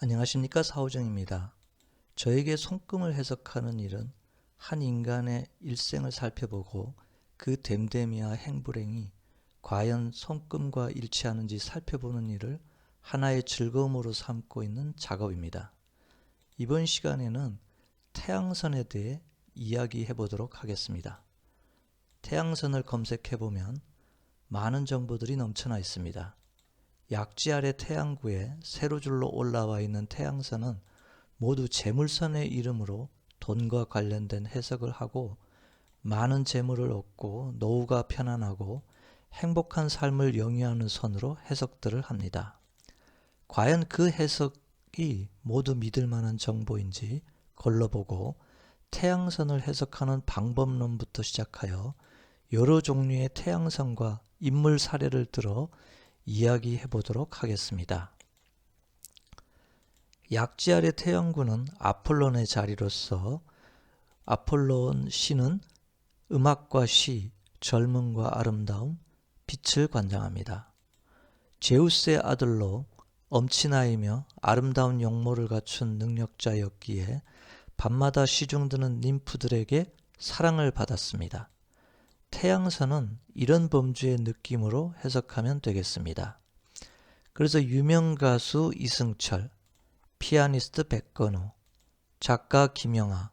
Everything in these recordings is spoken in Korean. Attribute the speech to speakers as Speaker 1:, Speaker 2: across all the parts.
Speaker 1: 안녕하십니까, 사오정입니다. 저에게 손금을 해석하는 일은 한 인간의 일생을 살펴보고 그 됨됨이와 행불행이 과연 손금과 일치하는지 살펴보는 일을 하나의 즐거움으로 삼고 있는 작업입니다. 이번 시간에는 태양선에 대해 이야기해 보도록 하겠습니다. 태양선을 검색해보면 많은 정보들이 넘쳐나 있습니다. 약지 아래 태양구에 세로줄로 올라와 있는 태양선은 모두 재물선의 이름으로 돈과 관련된 해석을 하고 많은 재물을 얻고 노후가 편안하고 행복한 삶을 영위하는 선으로 해석들을 합니다. 과연 그 해석이 모두 믿을 만한 정보인지 걸러보고 태양선을 해석하는 방법론부터 시작하여 여러 종류의 태양선과 인물 사례를 들어 이야기해 보도록 하겠습니다. 약지 아래 태양구는 아폴론의 자리로서 아폴론 신은 음악과 시, 젊음과 아름다움, 빛을 관장합니다. 제우스의 아들로 엄친아이며 아름다운 용모를 갖춘 능력자였기에 밤마다 시중드는 님프들에게 사랑을 받았습니다. 태양선은 이런 범주의 느낌으로 해석하면 되겠습니다. 그래서 유명 가수 이승철, 피아니스트 백건우, 작가 김영하,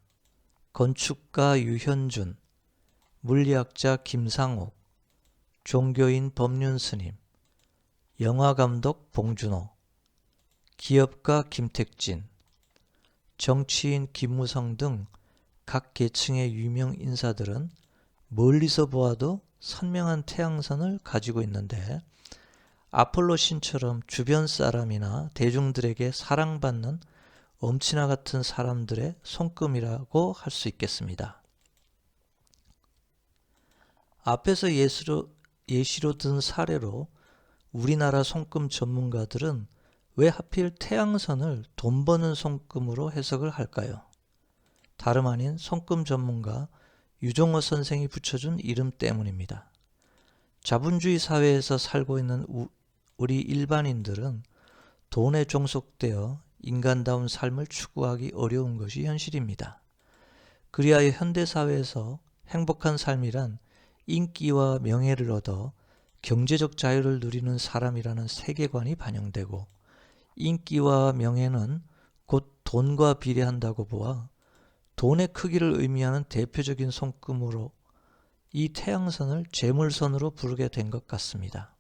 Speaker 1: 건축가 유현준, 물리학자 김상옥, 종교인 법륜스님, 영화감독 봉준호, 기업가 김택진, 정치인 김무성 등 각 계층의 유명 인사들은 멀리서 보아도 선명한 태양선을 가지고 있는데 아폴로 신처럼 주변 사람이나 대중들에게 사랑받는 엄친아 같은 사람들의 손금이라고 할 수 있겠습니다. 앞에서 예시로 든 사례로 우리나라 손금 전문가들은 왜 하필 태양선을 돈 버는 손금으로 해석을 할까요? 다름 아닌 손금 전문가 유종호 선생이 붙여준 이름 때문입니다. 자본주의 사회에서 살고 있는 우리 일반인들은 돈에 종속되어 인간다운 삶을 추구하기 어려운 것이 현실입니다. 그리하여 현대사회에서 행복한 삶이란 인기와 명예를 얻어 경제적 자유를 누리는 사람이라는 세계관이 반영되고 인기와 명예는 곧 돈과 비례한다고 보아 돈의 크기를 의미하는 대표적인 손금으로 이 태양선을 재물선으로 부르게 된 것 같습니다.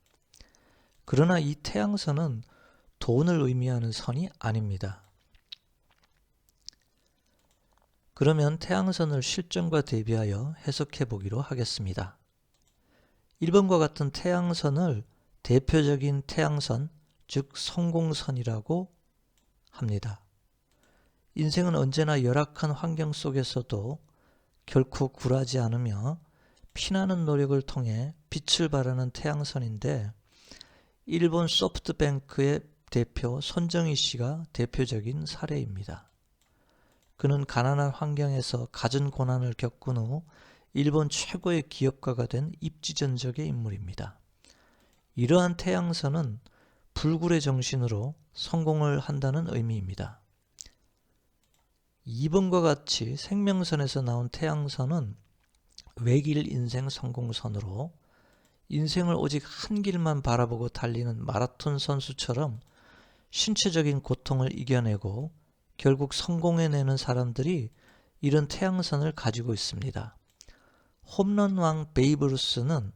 Speaker 1: 그러나 이 태양선은 돈을 의미하는 선이 아닙니다. 그러면 태양선을 실전과 대비하여 해석해 보기로 하겠습니다. 1번과 같은 태양선을 대표적인 태양선, 즉 성공선이라고 합니다. 인생은 언제나 열악한 환경 속에서도 결코 굴하지 않으며 피나는 노력을 통해 빛을 발하는 태양선인데 일본 소프트뱅크의 대표 손정희 씨가 대표적인 사례입니다. 그는 가난한 환경에서 갖은 고난을 겪은 후 일본 최고의 기업가가 된 입지전적의 인물입니다. 이러한 태양선은 불굴의 정신으로 성공을 한다는 의미입니다. 2번과 같이 생명선에서 나온 태양선은 외길 인생 성공선으로 인생을 오직 한 길만 바라보고 달리는 마라톤 선수처럼 신체적인 고통을 이겨내고 결국 성공해내는 사람들이 이런 태양선을 가지고 있습니다. 홈런왕 베이브 루스는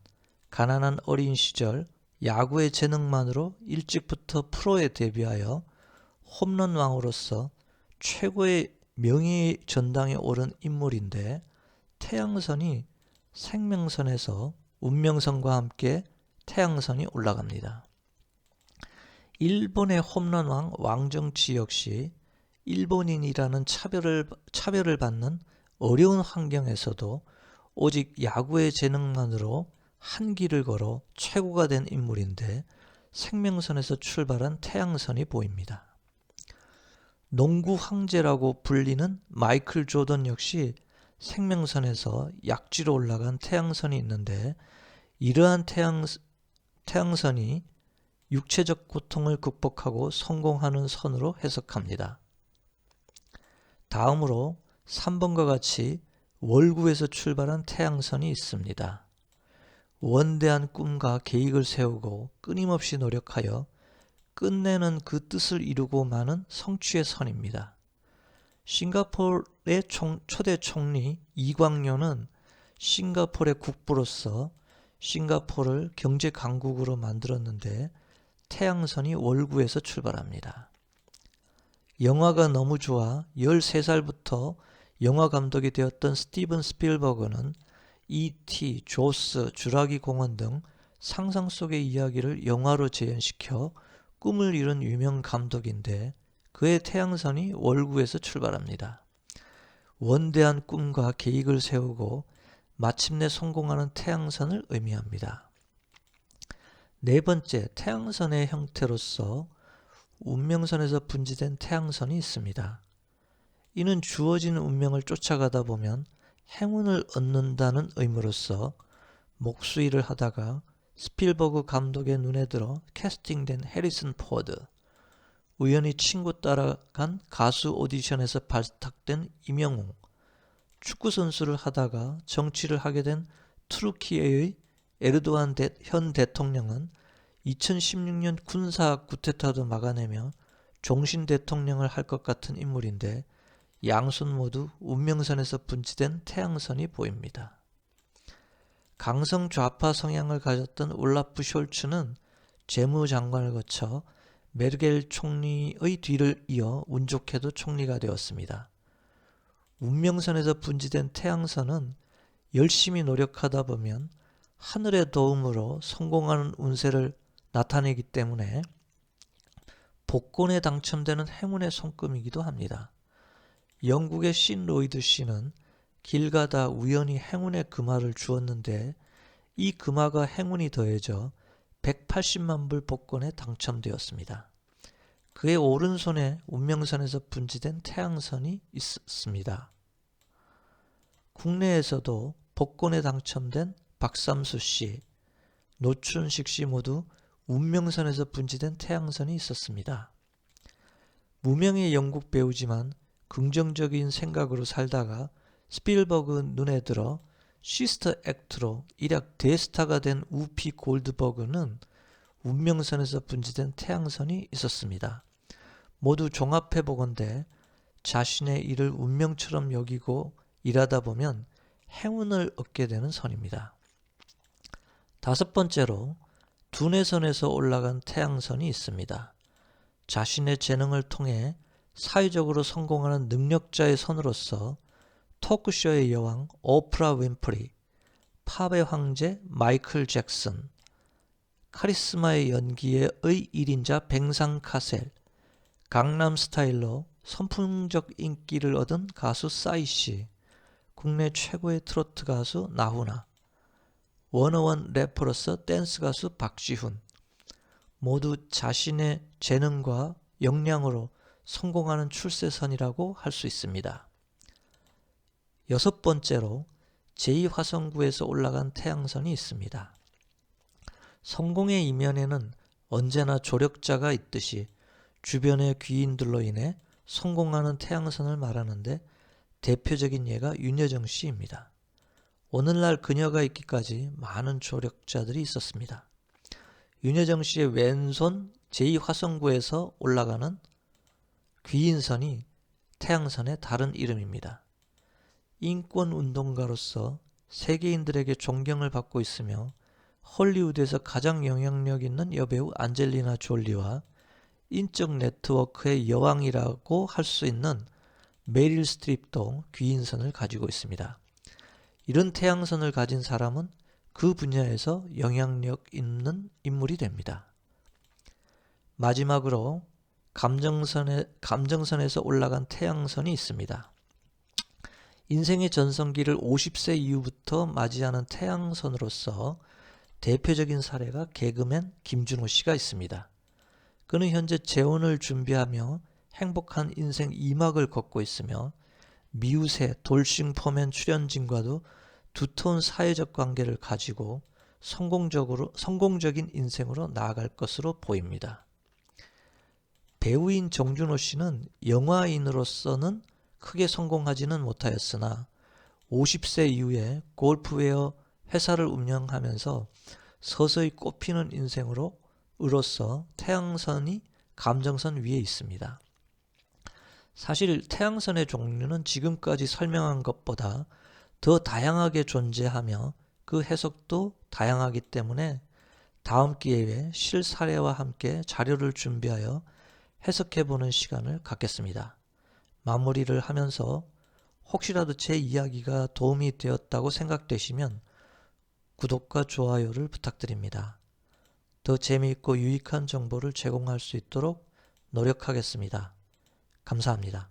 Speaker 1: 가난한 어린 시절 야구의 재능만으로 일찍부터 프로에 데뷔하여 홈런왕으로서 최고의 명예의 전당에 오른 인물인데 태양선이 생명선에서 운명선과 함께 태양선이 올라갑니다. 일본의 홈런왕 왕정치 역시 일본인이라는 차별을 받는 어려운 환경에서도 오직 야구의 재능만으로 한 길을 걸어 최고가 된 인물인데 생명선에서 출발한 태양선이 보입니다. 농구 황제라고 불리는 마이클 조던 역시 생명선에서 약지로 올라간 태양선이 있는데 이러한 태양선이 육체적 고통을 극복하고 성공하는 선으로 해석합니다. 다음으로 3번과 같이 월구에서 출발한 태양선이 있습니다. 원대한 꿈과 계획을 세우고 끊임없이 노력하여 끝내는 그 뜻을 이루고 마는 성취의 선입니다. 싱가포르의 초대 총리 이광요는 싱가포르의 국부로서 싱가포르를 경제 강국으로 만들었는데 태양선이 월구에서 출발합니다. 영화가 너무 좋아 13살부터 영화 감독이 되었던 스티븐 스필버그는 E.T., 조스, 주라기 공원 등 상상 속의 이야기를 영화로 재현시켜 꿈을 이룬 유명 감독인데 그의 태양선이 월구에서 출발합니다. 원대한 꿈과 계획을 세우고 마침내 성공하는 태양선을 의미합니다. 네 번째, 태양선의 형태로서 운명선에서 분지된 태양선이 있습니다. 이는 주어진 운명을 쫓아가다 보면 행운을 얻는다는 의미로서 목수일을 하다가 스필버그 감독의 눈에 들어 캐스팅된 해리슨 포드, 우연히 친구 따라간 가수 오디션에서 발탁된 임영웅, 축구선수를 하다가 정치를 하게 된 투르키예의 에르도안 현 대통령은 2016년 군사 쿠데타도 막아내며 종신 대통령을 할 것 같은 인물인데 양손 모두 운명선에서 분지된 태양선이 보입니다. 강성 좌파 성향을 가졌던 올라프 숄츠는 재무장관을 거쳐 메르겔 총리의 뒤를 이어 운 좋게도 총리가 되었습니다. 운명선에서 분지된 태양선은 열심히 노력하다 보면 하늘의 도움으로 성공하는 운세를 나타내기 때문에 복권에 당첨되는 행운의 손금이기도 합니다. 영국의 신 로이드 씨는 길 가다 우연히 행운의 금화를 주었는데 이 금화가 행운이 더해져 180만 불 복권에 당첨되었습니다. 그의 오른손에 운명선에서 분지된 태양선이 있습니다. 국내에서도 복권에 당첨된 박삼수 씨, 노춘식 씨 모두 운명선에서 분지된 태양선이 있었습니다. 무명의 영국 배우지만 긍정적인 생각으로 살다가 스필버그 눈에 들어 시스터 액트로 일약 대스타가 된 우피 골드버그는 운명선에서 분지된 태양선이 있었습니다. 모두 종합해보건대 자신의 일을 운명처럼 여기고 일하다 보면 행운을 얻게 되는 선입니다. 다섯 번째로 두뇌선에서 올라간 태양선이 있습니다. 자신의 재능을 통해 사회적으로 성공하는 능력자의 선으로서 토크쇼의 여왕 오프라 윈프리, 팝의 황제 마이클 잭슨, 카리스마의 연기의 1인자 뱅상 카셀, 강남스타일로 선풍적 인기를 얻은 가수 싸이씨, 국내 최고의 트로트 가수 나훈아, 워너원 래퍼로서 댄스 가수 박지훈, 모두 자신의 재능과 역량으로 성공하는 출세선이라고 할 수 있습니다. 여섯 번째로 제2화성구에서 올라간 태양선이 있습니다. 성공의 이면에는 언제나 조력자가 있듯이 주변의 귀인들로 인해 성공하는 태양선을 말하는데 대표적인 예가 윤여정 씨입니다. 오늘날 그녀가 있기까지 많은 조력자들이 있었습니다. 윤여정 씨의 왼손 제2화성구에서 올라가는 귀인선이 태양선의 다른 이름입니다. 인권운동가로서 세계인들에게 존경을 받고 있으며 헐리우드에서 가장 영향력 있는 여배우 안젤리나 졸리와 인적 네트워크의 여왕이라고 할 수 있는 메릴 스트립도 귀인선을 가지고 있습니다. 이런 태양선을 가진 사람은 그 분야에서 영향력 있는 인물이 됩니다. 마지막으로 감정선에서 올라간 태양선이 있습니다. 인생의 전성기를 50세 이후부터 맞이하는 태양선으로서 대표적인 사례가 개그맨 김준호 씨가 있습니다. 그는 현재 재혼을 준비하며 행복한 인생 2막을 걷고 있으며 미우새 돌싱포맨 출연진과도 두터운 사회적 관계를 가지고 성공적인 인생으로 나아갈 것으로 보입니다. 배우인 정준호 씨는 영화인으로서는 크게 성공하지는 못하였으나 50세 이후에 골프웨어 회사를 운영하면서 서서히 꽃피는 인생으로서 태양선이 감정선 위에 있습니다. 사실 태양선의 종류는 지금까지 설명한 것보다 더 다양하게 존재하며 그 해석도 다양하기 때문에 다음 기회에 실사례와 함께 자료를 준비하여 해석해보는 시간을 갖겠습니다. 마무리를 하면서 혹시라도 제 이야기가 도움이 되었다고 생각되시면 구독과 좋아요를 부탁드립니다. 더 재미있고 유익한 정보를 제공할 수 있도록 노력하겠습니다. 감사합니다.